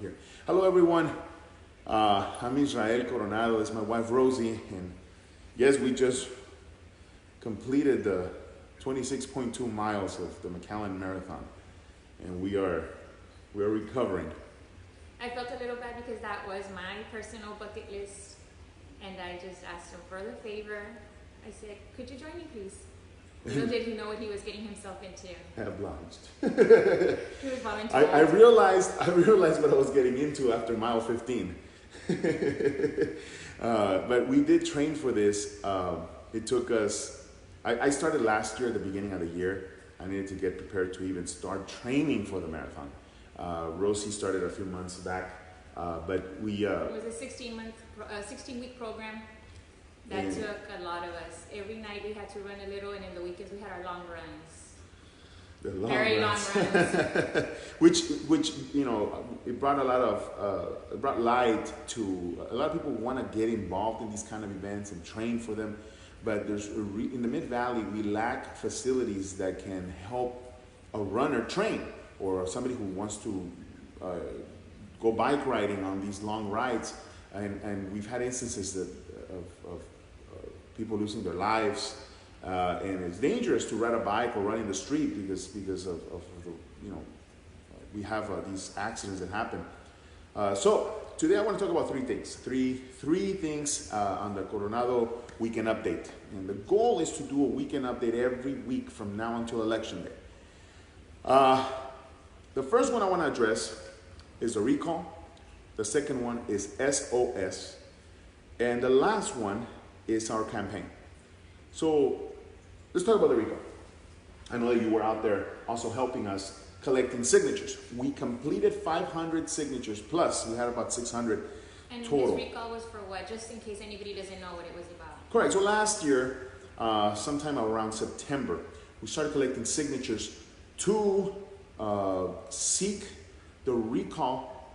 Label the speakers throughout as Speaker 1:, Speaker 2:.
Speaker 1: Here. Hello everyone, I'm Israel Coronado. It's my wife Rosie, and yes, we just completed the 26.2 miles of the McAllen Marathon, and we are recovering.
Speaker 2: I felt a little bad because that was my personal bucket list, and I just asked him for the favor. I said, could you join me please? Little did he know what he was getting himself into.
Speaker 1: Obliged.
Speaker 2: He was volunteering.
Speaker 1: I realized what I was getting into after mile 15. But we did train for this. It took us, I started last year at the beginning of the year. I needed to get prepared to even start training for the marathon. Rosie started a few months back, but we...
Speaker 2: it was a 16-week program. That took a lot of us. Every night we had to run a little, and in the weekends we had our long runs. Very long runs.
Speaker 1: which you know, it brought a lot of it brought light to a lot of people who want to get involved in these kind of events and train for them. But there's in the Mid Valley we lack facilities that can help a runner train, or somebody who wants to go bike riding on these long rides. And we've had instances of people losing their lives, and it's dangerous to ride a bike or run in the street because of the, you know, we have these accidents that happen. So today I want to talk about three things on the Coronado weekend update, and the goal is to do a weekend update every week from now until election day. The first one I want to address is the recall. The second one is SOS. And the last one is our campaign. So let's talk about the recall. I know that you were out there also helping us collecting signatures. We completed 500 signatures plus. We had about 600 total.
Speaker 2: And this recall was for what? Just in case anybody doesn't know what it was about.
Speaker 1: Correct. So last year, sometime around September, we started collecting signatures to seek the recall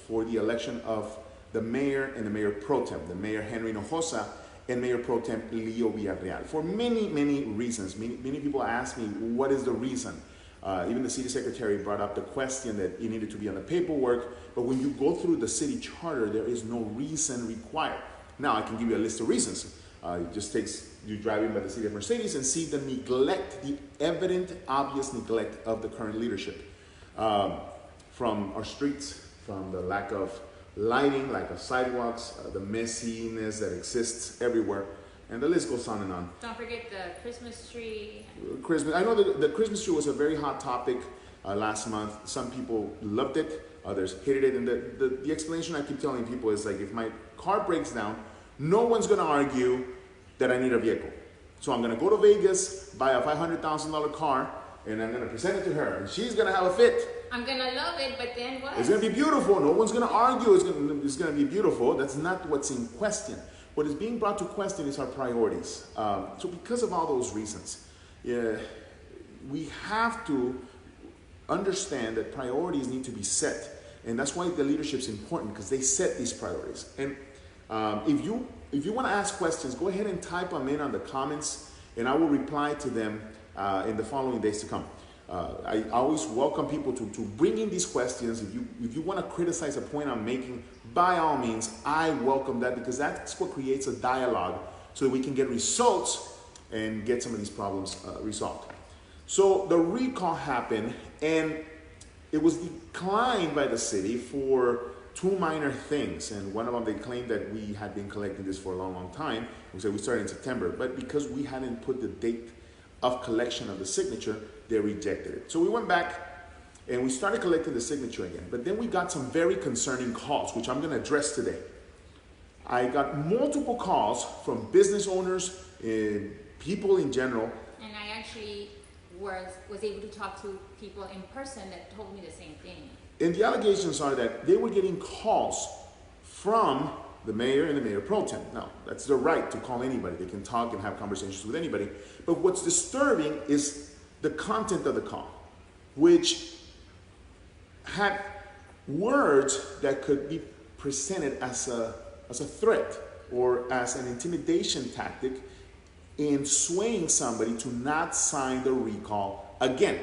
Speaker 1: for the election of the mayor and the mayor pro tem, the mayor Henry Hinojosa and mayor pro tem Leo Villarreal, for many reasons. Many people ask me, what is the reason? Even the city secretary brought up the question that it needed to be on the paperwork, but when you go through the city charter, there is no reason required. Now, I can give you a list of reasons. It just takes you driving by the city of Mercedes and see the neglect, the evident, obvious neglect of the current leadership. From our streets, from the lack of lighting, lack of sidewalks, the messiness that exists everywhere, and the list goes on and on.
Speaker 2: Don't forget the Christmas tree.
Speaker 1: Christmas. I know that the Christmas tree was a very hot topic last month. Some people loved it, others hated it, and the explanation I keep telling people is like, if my car breaks down, no one's going to argue that I need a vehicle. So I'm going to go to Vegas, buy a $500,000 car, and I'm going to present it to her, and she's going to have a fit.
Speaker 2: I'm going to love it, but then what?
Speaker 1: It's going to be beautiful. No one's going to argue it's going to be beautiful. That's not what's in question. What is being brought to question is our priorities. So because of all those reasons, we have to understand that priorities need to be set. And that's why the leadership is important, because they set these priorities. And if you want to ask questions, go ahead and type them in on the comments, and I will reply to them in the following days to come. I always welcome people to bring in these questions. If you want to criticize a point I'm making, by all means, I welcome that, because that's what creates a dialogue so that we can get results and get some of these problems resolved. So the recall happened, and it was declined by the city for two minor things. And one of them, they claimed that we had been collecting this for a long time. We said we started in September, but because we hadn't put the date of collection of the signature, they rejected it. So we went back and we started collecting the signature again. But then we got some very concerning calls, which I'm going to address today. I got multiple calls from business owners and people in general.
Speaker 2: And I actually was able to talk to people in person that told me the same thing.
Speaker 1: And the allegations are that they were getting calls from the mayor and the mayor pro tem. Now, that's their right to call anybody. They can talk and have conversations with anybody. But what's disturbing is the content of the call, which had words that could be presented as a threat or as an intimidation tactic in swaying somebody to not sign the recall again.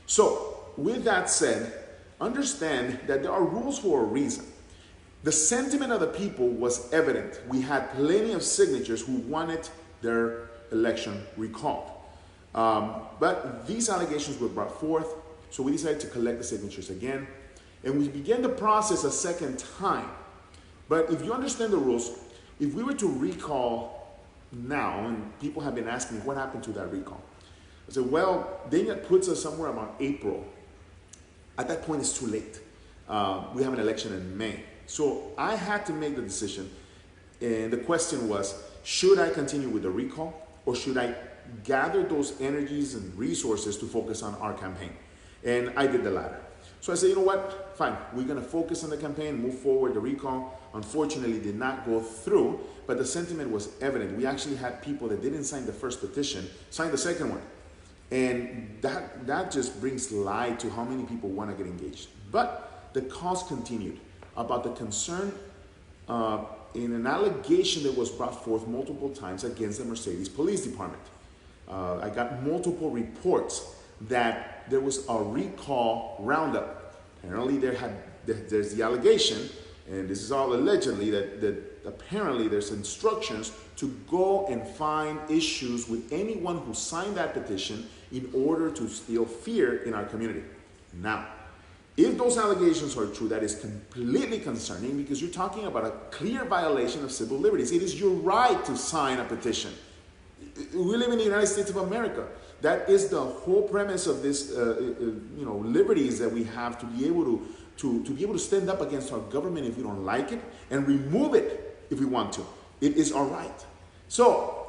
Speaker 1: So with that said, understand that there are rules for a reason. The sentiment of the people was evident. We had plenty of signatures who wanted their election recalled. But these allegations were brought forth, so we decided to collect the signatures again, and we began the process a second time. But if you understand the rules, if we were to recall now, and people have been asking me what happened to that recall, I said, well, then it puts us somewhere around April. At that point, it's too late. We have an election in May. So I had to make the decision, and the question was, should I continue with the recall, or should I gather those energies and resources to focus on our campaign? And I did the latter. So I said, you know what, fine, we're gonna focus on the campaign, move forward. The recall, unfortunately, did not go through, but the sentiment was evident. We actually had people that didn't sign the first petition, sign the second one. And that just brings light to how many people wanna get engaged. But the cause continued about the concern in an allegation that was brought forth multiple times against the Mercedes Police Department. I got multiple reports that there was a recall roundup. Apparently there's the allegation, and this is all allegedly, that apparently there's instructions to go and find issues with anyone who signed that petition in order to instill fear in our community. Now, if those allegations are true, that is completely concerning, because you're talking about a clear violation of civil liberties. It is your right to sign a petition. We live in the United States of America. That is the whole premise of this, liberties that we have, to be able to stand up against our government if we don't like it, and remove it if we want to. It is our right. So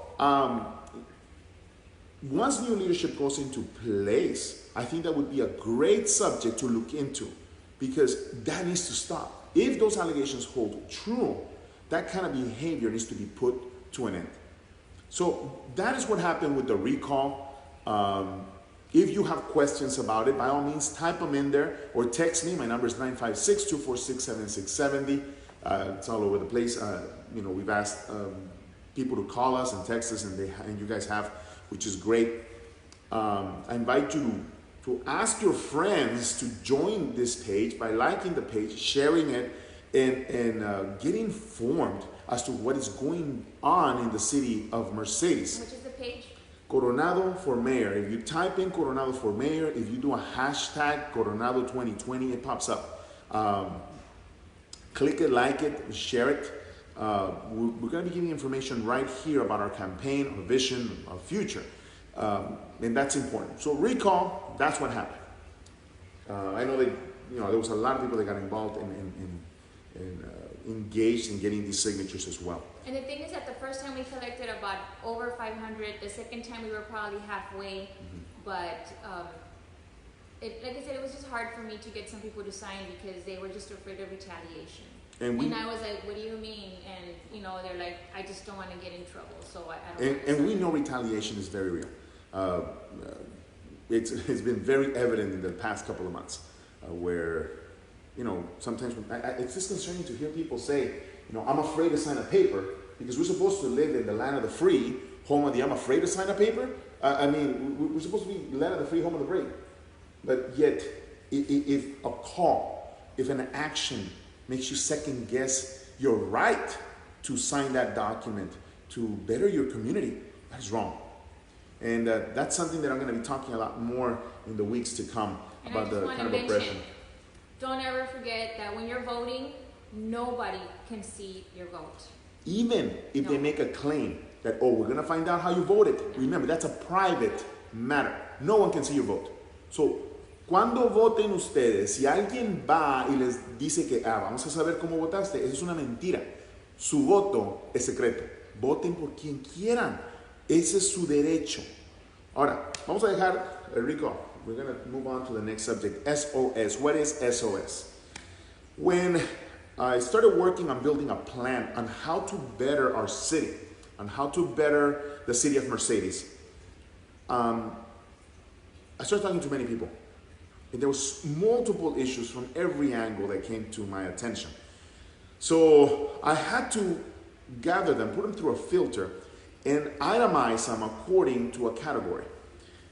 Speaker 1: once new leadership goes into place, I think that would be a great subject to look into, because that needs to stop. If those allegations hold true, that kind of behavior needs to be put to an end. So that is what happened with the recall. If you have questions about it, by all means, type them in there or text me. My number is 956-246-7670. It's all over the place. We've asked people to call us and text us, and you guys have, which is great. I invite you to ask your friends to join this page by liking the page, sharing it, and get informed as to what is going on in the city of Mercedes.
Speaker 2: Which is the page?
Speaker 1: Coronado for Mayor. If you type in Coronado for Mayor, if you do a hashtag Coronado 2020, it pops up. Click it, like it, share it. We're going to be giving information right here about our campaign, our vision, our future. And that's important. So recall, that's what happened. I know that there was a lot of people that got involved and engaged in getting these signatures as well.
Speaker 2: And the thing is that the first time we collected about over 500, the second time we were probably halfway, but like I said, it was just hard for me to get some people to sign because they were just afraid of retaliation. And I was like, what do you mean? And they're like, I just don't want to get in trouble, so I don't.
Speaker 1: And we know retaliation is very real. It's been very evident in the past couple of months where, sometimes it's just concerning to hear people say, I'm afraid to sign a paper because we're supposed to live in the land of the free, home of the I'm afraid to sign a paper. We're supposed to be land of the free, home of the brave. But yet, if a call, if an action makes you second guess your right to sign that document to better your community, that is wrong. And that's something that I'm going to be talking a lot more in the weeks to come about the kind of oppression.
Speaker 2: Don't ever forget that when you're voting, nobody can see your vote.
Speaker 1: Even if they make a claim that, we're going to find out how you voted. Remember, that's a private matter. No one can see your vote. So, cuando voten ustedes, si alguien va y les dice que, vamos a saber cómo votaste, eso es una mentira. Su voto es secreto. Voten por quien quieran. Ese es su derecho. Ahora, vamos a dejar el recall. We're going to move on to the next subject, SOS. What is SOS? When I started working on building a plan on how to better our city, on how to better the city of Mercedes, I started talking to many people. And there was multiple issues from every angle that came to my attention. So I had to gather them, put them through a filter, and itemize them according to a category.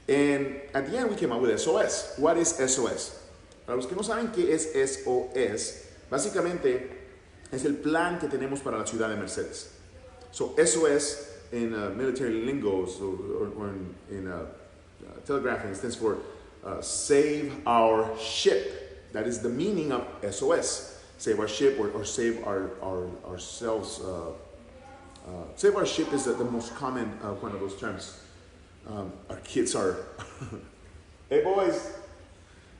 Speaker 1: And at the end, we came up with SOS. What is SOS? Para los que no saben qué es SOS, básicamente es el plan que tenemos para la ciudad de Mercedes. So SOS in military lingo or in telegraphing stands for save our ship. That is the meaning of SOS. Save our ship or save ourselves. Save our ship is the most common one of those terms. Our kids are, hey boys,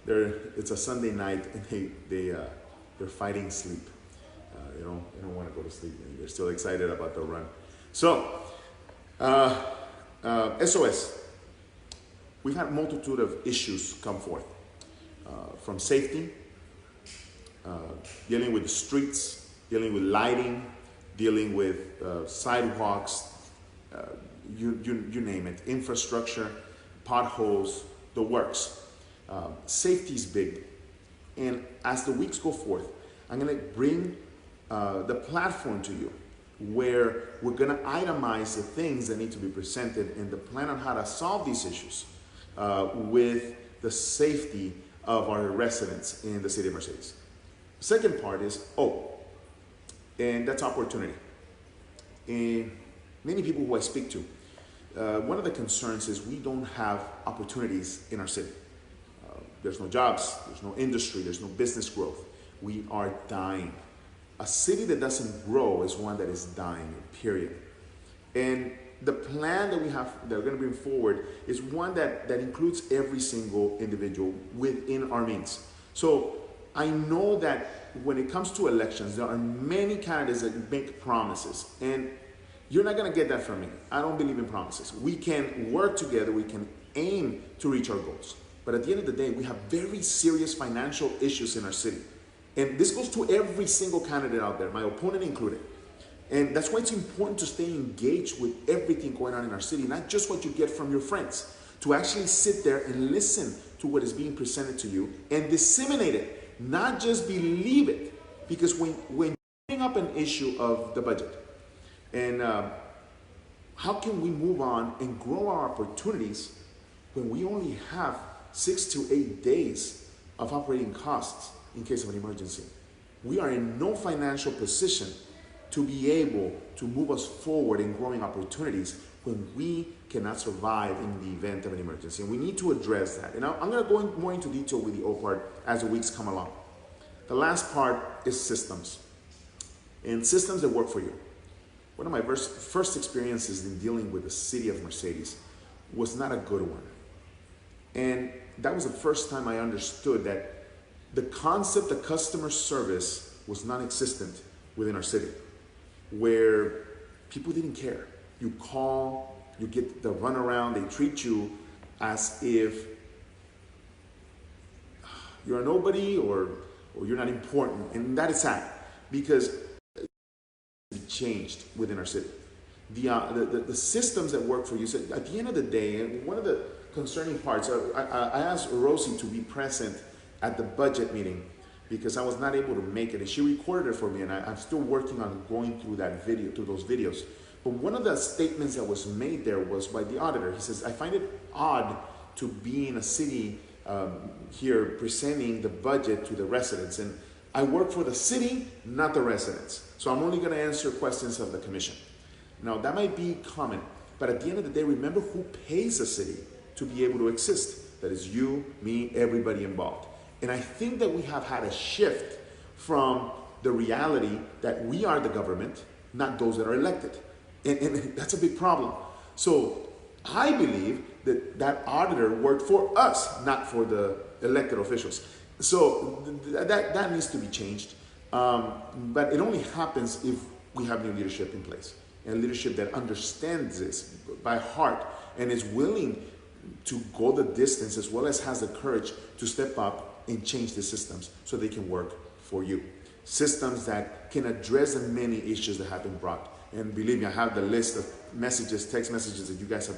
Speaker 1: it's a Sunday night and they're fighting sleep. They don't want to go to sleep. They're still excited about the run. So, SOS. We've had a multitude of issues come forth. From safety, dealing with the streets, dealing with lighting, dealing with sidewalks, you name it, infrastructure, potholes, the works. Safety is big. And as the weeks go forth, I'm going to bring the platform to you where we're going to itemize the things that need to be presented and the plan on how to solve these issues with the safety of our residents in the city of Mercedes. The second part is and that's opportunity. And many people who I speak to, one of the concerns is we don't have opportunities in our city. There's no jobs, there's no industry, there's no business growth. We are dying. A city that doesn't grow is one that is dying, period. And the plan that we have, that we're going to bring forward, is one that includes every single individual within our means. So I know that when it comes to elections, there are many candidates that make promises. And you're not going to get that from me. I don't believe in promises. We can work together. We can aim to reach our goals. But at the end of the day, we have very serious financial issues in our city. And this goes to every single candidate out there, my opponent included. And that's why it's important to stay engaged with everything going on in our city, not just what you get from your friends, to actually sit there and listen to what is being presented to you and disseminate it, not just believe it. Because when you bring up an issue of the budget, and how can we move on and grow our opportunities when we only have 6 to 8 days of operating costs in case of an emergency? We are in no financial position to be able to move us forward in growing opportunities when we cannot survive in the event of an emergency. And we need to address that. And I'm going to go more into detail with the O part as the weeks come along. The last part is systems. And systems that work for you. One of my first experiences in dealing with the city of Mercedes was not a good one. And that was the first time I understood that the concept of customer service was non-existent within our city, where people didn't care. You call, you get the runaround, they treat you as if you're a nobody or you're not important. And that is sad because it changed within our city. The systems that work for you, so at the end of the day, and one of the concerning parts, I asked Rosie to be present at the budget meeting because I was not able to make it, and she recorded it for me, and I'm still working on going through that video, through those videos. But one of the statements that was made there was by the auditor. He says, I find it odd to be in a city here presenting the budget to the residents, and I work for the city, not the residents. So I'm only going to answer questions of the commission. Now, that might be common, but at the end of the day, remember who pays the city to be able to exist. That is you, me, everybody involved. And I think that we have had a shift from the reality that we are the government, not those that are elected. And that's a big problem. So I believe that that auditor worked for us, not for the elected officials. So that needs to be changed. But it only happens if we have new leadership in place. And leadership that understands this by heart and is willing to go the distance, as well as has the courage to step up and change the systems so they can work for you. Systems that can address the many issues that have been brought. And believe me, I have the list of messages, text messages that you guys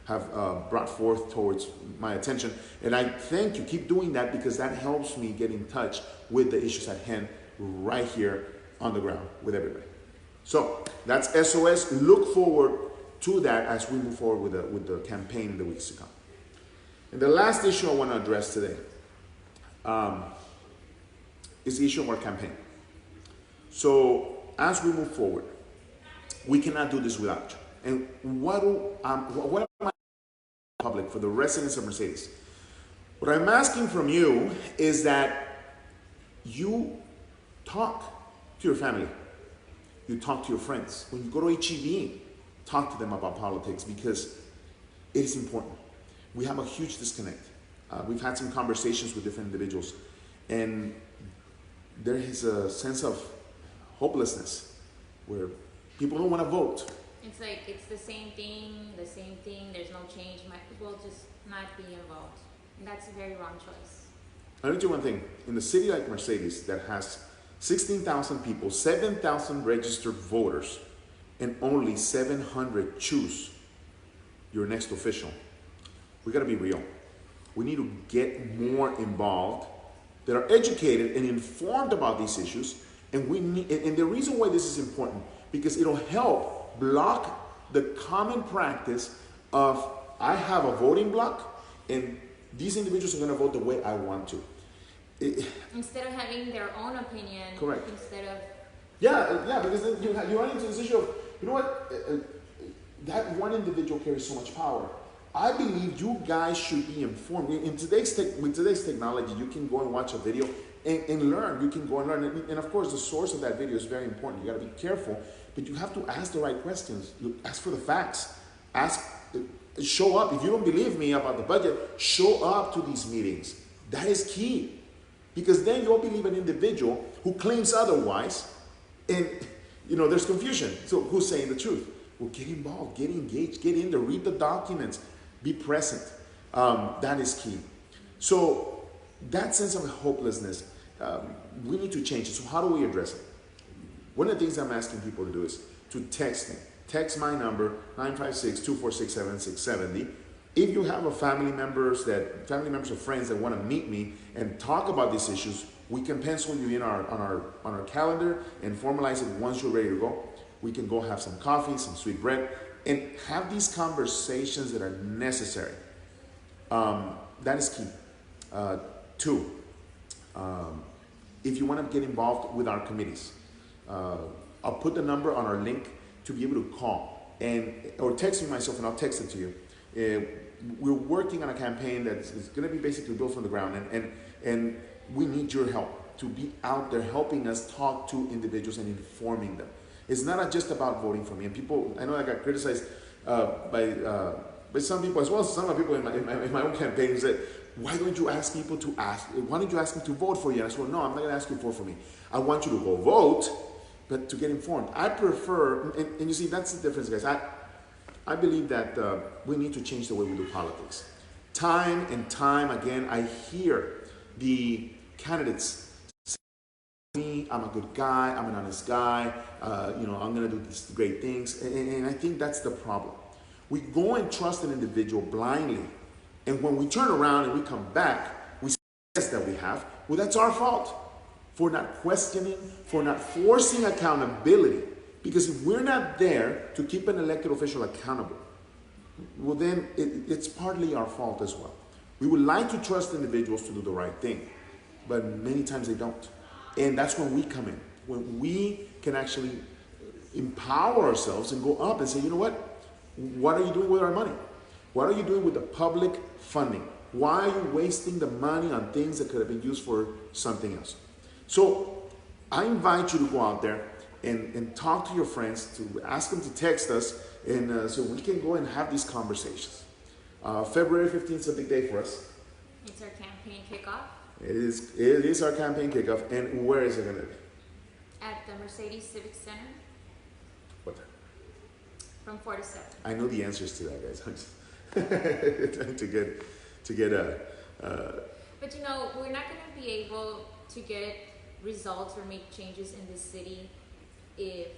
Speaker 1: have brought forth towards my attention. And I thank you. Keep doing that because that helps me get in touch with the issues at hand right here on the ground with everybody. So that's SOS. Look forward to that as we move forward with the campaign in the weeks to come. And the last issue I want to address today is the issue of our campaign. So as we move forward, we cannot do this without you. And what am I public for the residents of Mercedes? What I'm asking from you is that you talk to your family, you talk to your friends. When you go to HEB, talk to them about politics because it is important. We have a huge disconnect. We've had some conversations with different individuals, and there is a sense of hopelessness where people don't want to vote.
Speaker 2: It's like it's the same thing, there's no change. We'll just not be involved. And that's a very wrong choice.
Speaker 1: I'll tell you one thing. In a city like Mercedes that has 16,000 people, 7,000 registered voters, and only 700 choose your next official, we got to be real. We need to get more involved, that are educated and informed about these issues. And the reason why this is important, because it'll help block the common practice of I have a voting block and these individuals are going to vote the way I want to.
Speaker 2: Instead of having their own opinion.
Speaker 1: Correct.
Speaker 2: Instead of...
Speaker 1: Yeah, because then you run into this issue of, you know what, that one individual carries so much power. I believe you guys should be informed. With today's technology, you can go and watch a video and learn. You can go and learn. And of course, the source of that video is very important. You got to be careful, but you have to ask the right questions. You ask for the facts. Show up. If you don't believe me about the budget, show up to these meetings. That is key. Because then you'll believe an individual who claims otherwise, and there's confusion. So who's saying the truth? Well, get involved, get engaged, get in there, read the documents, be present. That is key. So that sense of hopelessness, we need to change it. So how do we address it? One of the things I'm asking people to do is to text me. Text my number, 956-246-7670. If you have family members or friends that want to meet me and talk about these issues, we can pencil you in on our calendar and formalize it once you're ready to go. We can go have some coffee, some sweet bread, and have these conversations that are necessary. That is key. Two, if you want to get involved with our committees, I'll put the number on our link to be able to call or text me myself, and I'll text it to you. We're working on a campaign that's going to be basically built from the ground, and we need your help to be out there helping us talk to individuals and informing them. It's not just about voting for me. And people, I know I got criticized by some people as well as some of the people in my own campaign who said, why don't you ask people to why don't you ask them to vote for you? And I said, well, no, I'm not going to ask you to vote for me. I want you to go vote, but to get informed. I prefer, and you see, that's the difference, guys. I believe that we need to change the way we do politics. Time and time again, I hear the candidates say, I'm a good guy, I'm an honest guy, I'm going to do these great things. And I think that's the problem. We go and trust an individual blindly. And when we turn around and we come back, we say yes, that we have. Well, that's our fault for not questioning, for not forcing accountability. Because if we're not there to keep an elected official accountable, well, then it's partly our fault as well. We would like to trust individuals to do the right thing, but many times they don't. And that's when we come in, when we can actually empower ourselves and go up and say, you know what are you doing with our money? What are you doing with the public funding? Why are you wasting the money on things that could have been used for something else? So I invite you to go out there and talk to your friends, to ask them to text us, and so we can go and have these conversations. February 15th is a big day for us.
Speaker 2: It's our campaign kickoff.
Speaker 1: It is our campaign kickoff. And where is it going to be?
Speaker 2: At the Mercedes Civic Center.
Speaker 1: What time?
Speaker 2: From 4 to 7.
Speaker 1: I know the answers to that, guys. I'm just trying to get a...
Speaker 2: But we're not going to be able to get results or make changes in this city if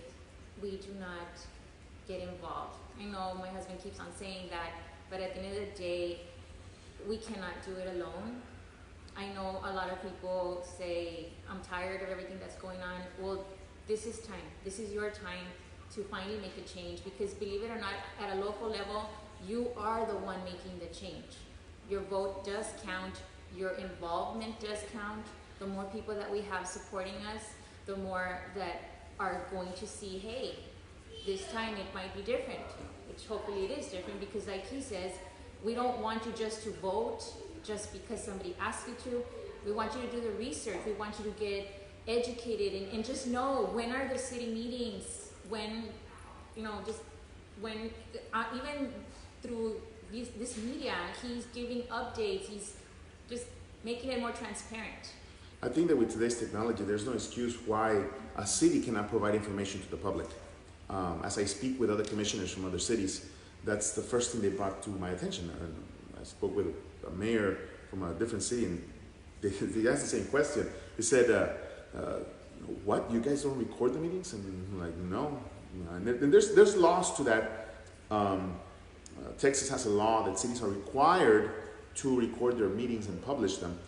Speaker 2: we do not get involved. I know my husband keeps on saying that, but at the end of the day, we cannot do it alone. I know a lot of people say, I'm tired of everything that's going on. Well, this is time. This is your time to finally make a change, because believe it or not, at a local level, you are the one making the change. Your vote does count. your involvement does count. The more people that we have supporting us, the more that are going to see, hey, this time it might be different, which hopefully it is different, because like he says, we don't want you just to vote just because somebody asked you to. We want you to do the research. We want you to get educated and just know when are the city meetings, when, just when, even through this media, he's giving updates, he's just making it more transparent.
Speaker 1: I think that with today's technology, there's no excuse why a city cannot provide information to the public. As I speak with other commissioners from other cities, that's the first thing they brought to my attention. I spoke with a mayor from a different city, and they asked the same question. They said, what, you guys don't record the meetings? And I'm like, no. And there's laws to that. Texas has a law that cities are required to record their meetings and publish them,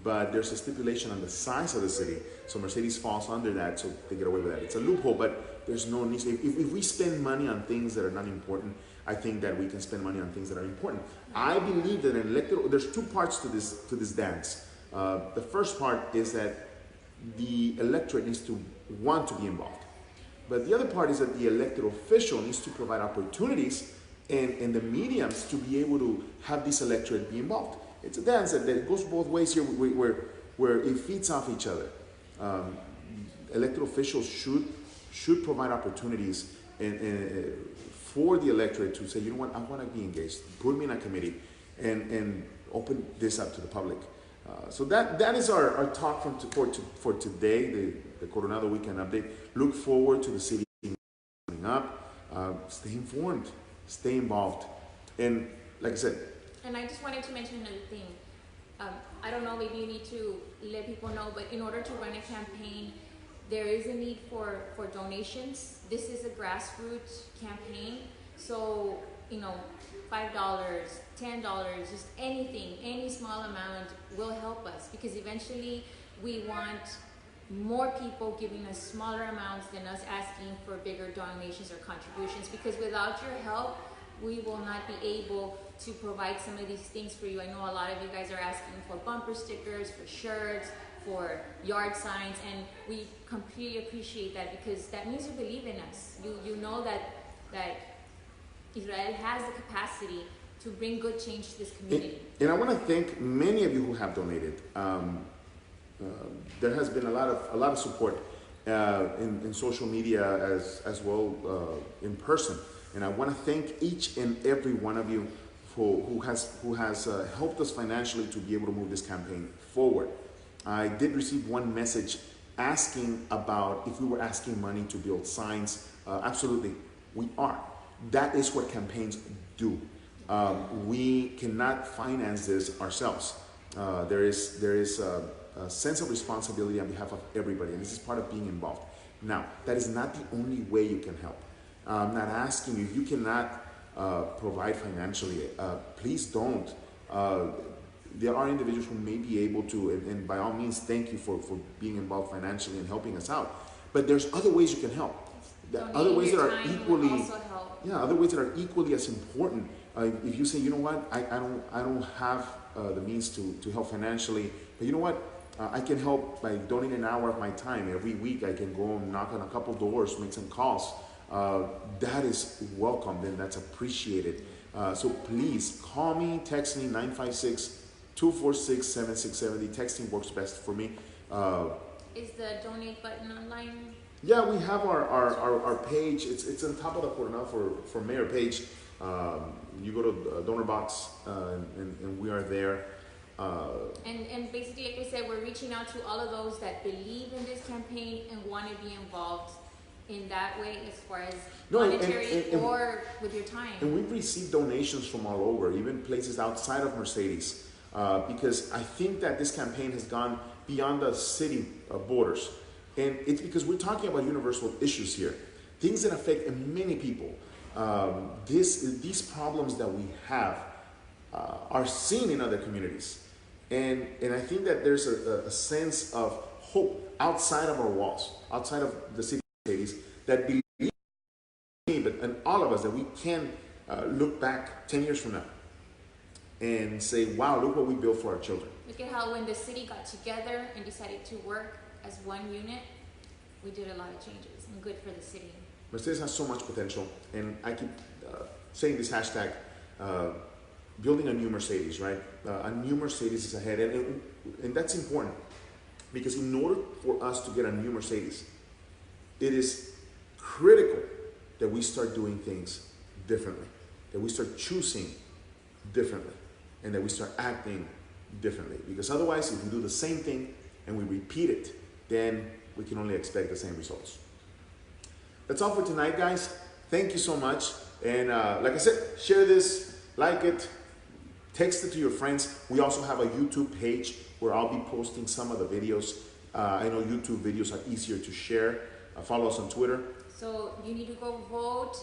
Speaker 1: but there's a stipulation on the size of the city, so Mercedes falls under that, so they get away with that. It's a loophole, but there's no need. If we spend money on things that are not important, I think that we can spend money on things that are important. I believe that there's two parts to this dance. The first part is that the electorate needs to want to be involved, but the other part is that the elected official needs to provide opportunities and the mediums to be able to have this electorate be involved. It's a dance that goes both ways here, where it feeds off each other. Elected officials should provide opportunities for the electorate to say, you know what, I want to be engaged. Put me in a committee and open this up to the public. So that is our talk for today, the Coronado Weekend Update. Look forward to the city coming up. Stay informed, stay involved, and like I said.
Speaker 2: And I just wanted to mention another thing. I don't know, maybe you need to let people know, but in order to run a campaign, there is a need for donations. This is a grassroots campaign. So, $5, $10, just anything, any small amount will help us, because eventually we want more people giving us smaller amounts than us asking for bigger donations or contributions, because without your help, we will not be able to provide some of these things for you. I know a lot of you guys are asking for bumper stickers, for shirts, for yard signs, and we completely appreciate that, because that means you believe in us. You know that Israel has the capacity to bring good change to this community.
Speaker 1: And I want to thank many of you who have donated. There has been a lot of support in social media as well in person, and I want to thank each and every one of you who has helped us financially to be able to move this campaign forward. I did receive one message asking about if we were asking money to build signs. Absolutely, we are. That is what campaigns do. We cannot finance this ourselves. There is a sense of responsibility on behalf of everybody, and this is part of being involved. Now, that is not the only way you can help. I'm not asking you, if you cannot provide financially, please don't. There are individuals who may be able to, and by all means, thank you for being involved financially and helping us out. But there's other ways you can help. Other ways that are equally, other ways that are equally as important. If you say, you know what, I don't have the means to help financially, but you know what, I can help by donating an hour of my time every week. I can go and knock on a couple doors, make some calls. That is welcomed and that's appreciated. So please call me, text me, 956-246-7670. Texting works best for me.
Speaker 2: Is the donate button online?
Speaker 1: Yeah, we have our page. It's on top of the Coronado for Mayor page. You go to donor box and we are there.
Speaker 2: And basically, like I said, we're reaching out to all of those that believe in this campaign and want to be involved in that way, as far as monetary or with your time.
Speaker 1: And we've received donations from all over, even places outside of Mercedes, because I think that this campaign has gone beyond the city borders. And it's because we're talking about universal issues here, things that affect many people. These problems that we have are seen in other communities. And I think that there's a sense of hope outside of our walls, outside of the city, that believe in me, and all of us, that we can look back 10 years from now and say, wow, look what we built for our children.
Speaker 2: With look at how when the city got together and decided to work as one unit, we did a lot of changes and good for the city.
Speaker 1: Mercedes has so much potential, and I keep saying this hashtag, building a new Mercedes, right? A new Mercedes is ahead, and that's important because in order for us to get a new Mercedes, it is critical that we start doing things differently, that we start choosing differently, and that we start acting differently. Because otherwise, if we do the same thing and we repeat it, then we can only expect the same results. That's all for tonight, guys. Thank you so much. And like I said, share this, like it, text it to your friends. We also have a YouTube page where I'll be posting some of the videos. I know YouTube videos are easier to share. Follow us on Twitter.
Speaker 2: So you need to go vote.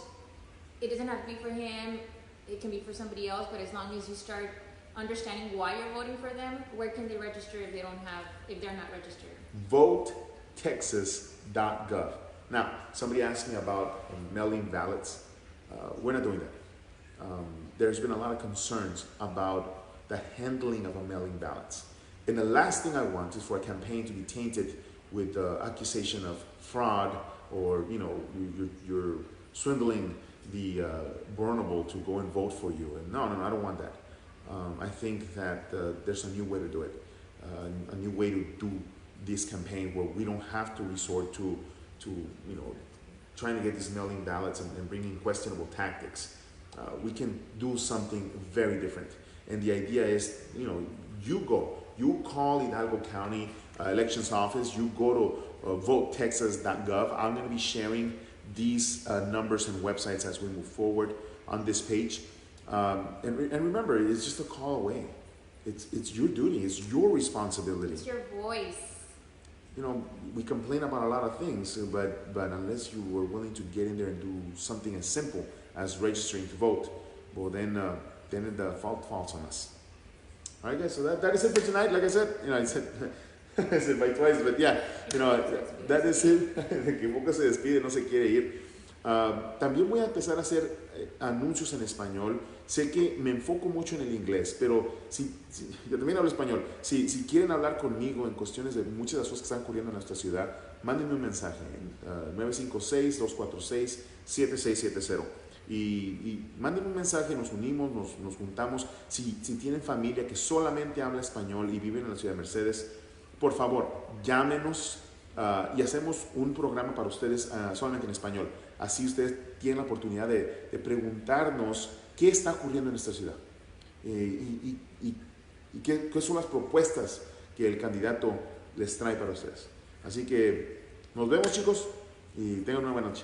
Speaker 2: It doesn't have to be for him. It can be for somebody else. But as long as you start understanding why you're voting for them, where can they register if they're not registered?
Speaker 1: VoteTexas.gov. Now, somebody asked me about mailing ballots. We're not doing that. There's been a lot of concerns about the handling of a mailing ballots. And the last thing I want is for a campaign to be tainted with the accusation of fraud, or you're swindling the vulnerable to go and vote for you. And no, I don't want that. I think that there's a new way to do it, a new way to do this campaign where we don't have to resort to trying to get these mailing ballots and bringing questionable tactics. We can do something very different. And the idea is, you call Hidalgo County Elections Office, you go to votetexas.gov. I'm going to be sharing these numbers and websites as we move forward on this page. And remember, it's just a call away. It's your duty, it's your responsibility.
Speaker 2: It's your voice.
Speaker 1: We complain about a lot of things, but unless you were willing to get in there and do something as simple as registering to vote, well, then the fault falls on us. All right, guys, so that is it for tonight. Like I said, I said by twice, but yeah, that is it. Que poco se despide, no se quiere ir. También voy a empezar a hacer anuncios en español. Sé que me enfoco mucho en el inglés, pero yo también hablo español. Si quieren hablar conmigo en cuestiones de muchas de las cosas que están ocurriendo en nuestra ciudad, mándenme un mensaje en 956-246-7670. Y mándenme un mensaje, nos unimos, nos juntamos. Si tienen familia que solamente habla español y viven en la ciudad de Mercedes, por favor, llámenos y hacemos un programa para ustedes solamente en español. Así ustedes tienen la oportunidad de preguntarnos qué está ocurriendo en nuestra ciudad y qué son las propuestas que el candidato les trae para ustedes. Así que nos vemos, chicos, y tengan una buena noche.